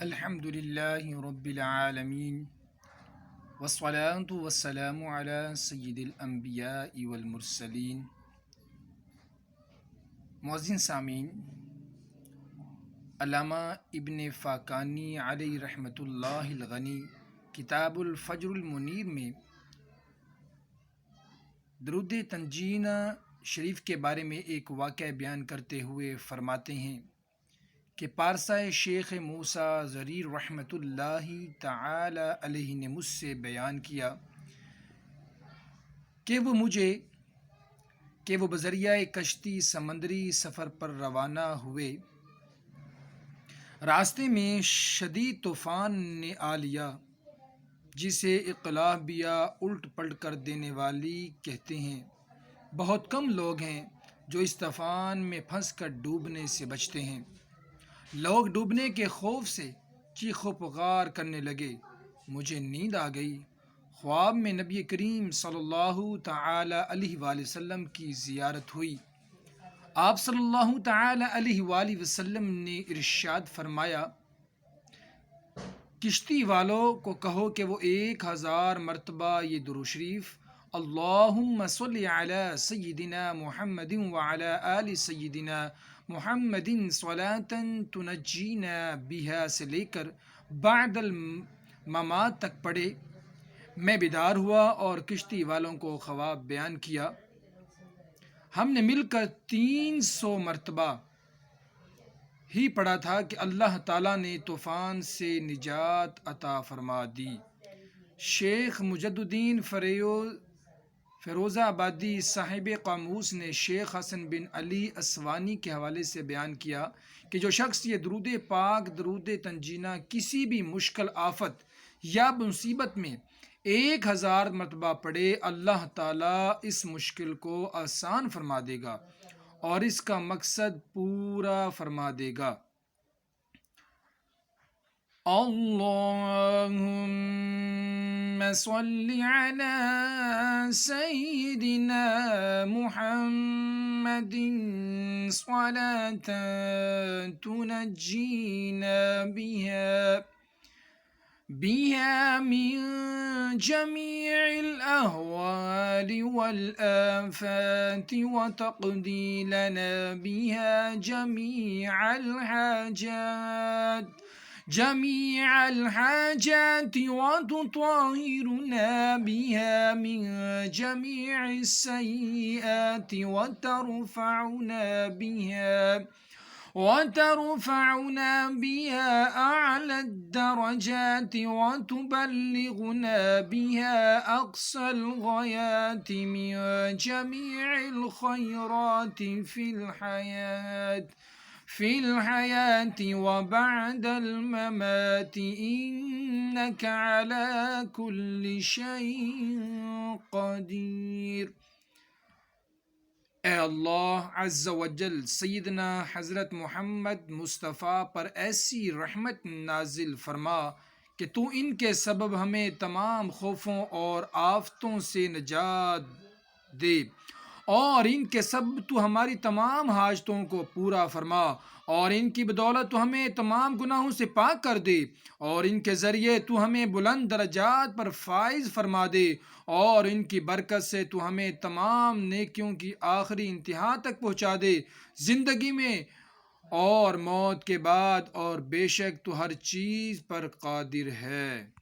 الحمد لله رب العالمين والصلاة والسلام على سید الانبیاء والمرسلین۔ معزز سامعین، علامہ ابن فاکانی علیہ رحمۃ اللہ الغنی کتاب الفجر المنیر میں درود تنجینہ شریف کے بارے میں ایک واقعہ بیان کرتے ہوئے فرماتے ہیں کہ پارسا شیخ موسیٰ ضریر رحمۃ اللہ تعالی علیہ نے مجھ سے بیان کیا کہ وہ بذریعہ کشتی سمندری سفر پر روانہ ہوئے۔ راستے میں شدید طوفان نے آ لیا، جسے اقلاب یا الٹ پلٹ کر دینے والی کہتے ہیں۔ بہت کم لوگ ہیں جو اس طوفان میں پھنس کر ڈوبنے سے بچتے ہیں۔ لوگ ڈوبنے کے خوف سے چیخ و پکار کرنے لگے۔ مجھے نیند آ گئی۔ خواب میں نبی کریم صلی اللہ تعالی علیہ وآلہ وسلم کی زیارت ہوئی۔ آپ صلی اللہ تعالی علیہ وآلہ وسلم نے ارشاد فرمایا، کشتی والوں کو کہو کہ وہ 1000 مرتبہ یہ درود شریف اللہم صلی علی سیدنا محمد وعلی آل سیدنا محمد صلاۃ تنجینا بہا سے لے کر بعد الممات تک پڑھے۔ میں بیدار ہوا اور کشتی والوں کو خواب بیان کیا۔ ہم نے مل کر 300 مرتبہ ہی پڑھا تھا کہ اللہ تعالیٰ نے طوفان سے نجات عطا فرما دی۔ شیخ مجد الدین فیروز آبادی صاحب قاموس نے شیخ حسن بن علی اسوانی کے حوالے سے بیان کیا کہ جو شخص یہ درود پاک درود تنجینہ کسی بھی مشکل آفت یا مصیبت میں 1000 مرتبہ پڑھے، اللہ تعالیٰ اس مشکل کو آسان فرما دے گا اور اس کا مقصد پورا فرما دے گا۔ اللہم صلی علی سیدنا محمد صلاۃ تنجینا بها من جميع الأهوال والآفات وتقضي لنا بها جميع الحاجات وتطهرنا بها من جميع السيئات وترفعنا بها أعلى الدرجات وتبلغنا بها أقصى الغايات من جميع الخيرات في الحياة وبعد الممات إنك على كل شيء قدير۔ اے اللہ عز و جل سیدنا حضرت محمد مصطفیٰ پر ایسی رحمت نازل فرما کہ تو ان کے سبب ہمیں تمام خوفوں اور آفتوں سے نجات دے، اور ان کے سبب تو ہماری تمام حاجتوں کو پورا فرما، اور ان کی بدولت تو ہمیں تمام گناہوں سے پاک کر دے، اور ان کے ذریعے تو ہمیں بلند درجات پر فائز فرما دے، اور ان کی برکت سے تو ہمیں تمام نیکیوں کی آخری انتہا تک پہنچا دے، زندگی میں اور موت کے بعد، اور بے شک تو ہر چیز پر قادر ہے۔